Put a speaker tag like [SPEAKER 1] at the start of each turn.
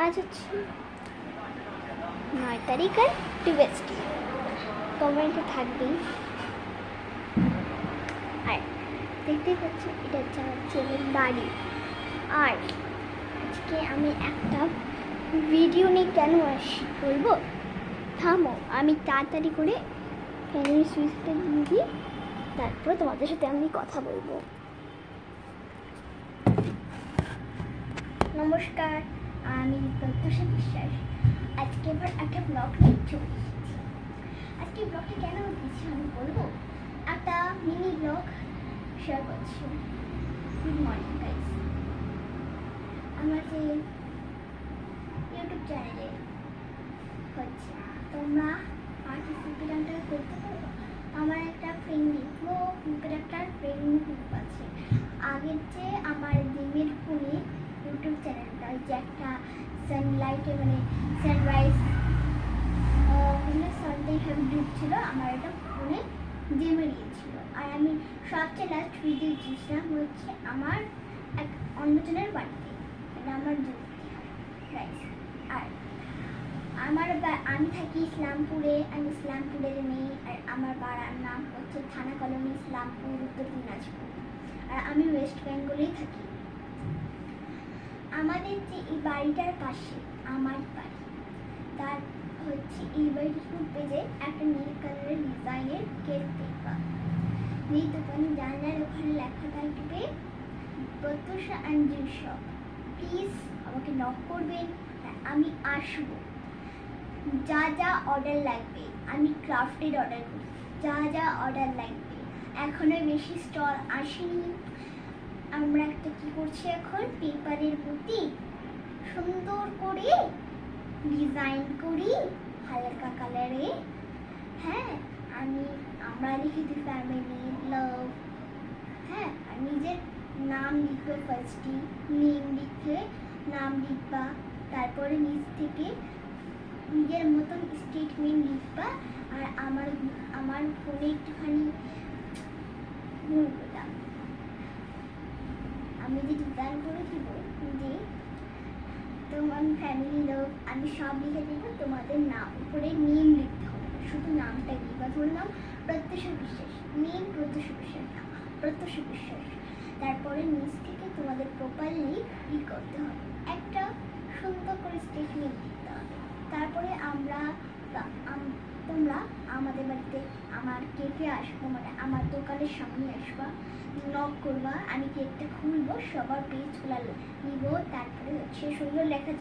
[SPEAKER 1] আজ হচ্ছে 9 তারিখ আর টিউসডে। কমেন্টে থাকবেই। আর দেখতে পাচ্ছি এটা হচ্ছে আমার ছেলের বাড়ি। আর আজকে আমি একটা ভিডিও নিয়ে কেন আসি বলবো? থামো, আমি তাড়াতাড়ি করে ফ্যানের সুইচটা দিয়ে দিই, তারপর তোমাদের সাথে আমি কথা বলবো। নমস্কার, আমি প্রত্যুষা বিশ্বাস। আজকে এবার একটা ব্লগ নিয়ে চলে এসেছি। আজকে ব্লগটা কেন দিচ্ছি আমি বলবো। একটা মিনি ব্লগ শেয়ার করছি। Good morning guys. আমার যে ইউটিউব চ্যানেলে হচ্ছে তোমরা পার্টিসিপেশনটা করতে পারো। আমার একটা ফ্রেন্ডলি গ্রুপের একটা ফ্রেন্ডলি গ্রুপ আছে। আগের যে আমার দিনের ফোনে ইউটিউব চ্যানেলটা যে একটা সানলাইটে মানে সানরাইজ সানডে হ্যাভি গ্রুপ ছিল, আমার এটা ফোনে জেমে দিয়েছিল। আর আমি সবচেয়ে লাস্ট ভিডিও দিয়েছিলাম হচ্ছে আমার এক অন্যজনের বাড়িতে, এটা আমার রাইস। আর আমি থাকি ইসলামপুরে, আমি ইসলামপুরের মেয়ে। আর আমার বাড়ার নাম হচ্ছে থানা কলোনি, ইসলামপুর, উত্তর দিনাজপুর। আর আমি ওয়েস্ট বেঙ্গলেই থাকি। আমাদের যে এই বাড়িটার পাশে আমার বাড়ি, তার হচ্ছে এই বাড়ির পেজে একটা নীল কালারের ডিজাইনের কেক দেখবা। এই দোকানে জানলার ওখানে লেখা থাকবে Pratyusha and juice shop. Please আমাকে নক করবেন, আমি আসবো। যা যা অর্ডার লাগবে আমি ক্রাফটেড অর্ডার করি, যা যা অর্ডার লাগবে। এখনো বেশি স্টল আসেনি। আমরা একটা কি করছি এখন, পেপারের প্রতি সুন্দর করে ডিজাইন করি হালকা কালারে। হ্যাঁ, আমরা লিখেছি ফ্যামিলি লাভ। হ্যাঁ, আর নিজের নাম লিখবে, ফার্স্টে নেম লিখে নাম লিখবা, তারপরে নিচ থেকে নিজের মতন স্টেটমেন্ট লিখবা। আর আমার ফোনে একটুখানি আমি যে ডিজাইন করেছি যে তোমার ফ্যামিলি লোক আমি সব লিখে দেবো। তোমাদের নাম উপরে নেম লিখতে হবে, শুধু নামটা লিখবা। ধরলাম প্রত্যুষা বিশ্বাস, নেম প্রত্যুষা বিশ্বাস, নাম প্রত্যুষা বিশ্বাস। তারপরে নিচ থেকে তোমাদের প্রপারলি ই করতে হবে, একটা সুন্দর করে স্টেটমেন্ট লিখতে হবে। তারপরে তোমরা আমাদের বাড়িতে আমার কেকে আসবো, মানে আমার দোকানের সামনে আসবা, নক করবা, আমি কেকটা খুলবো, সবার পেজ খোলা নিব। তারপরে হচ্ছে সুন্দর লেখা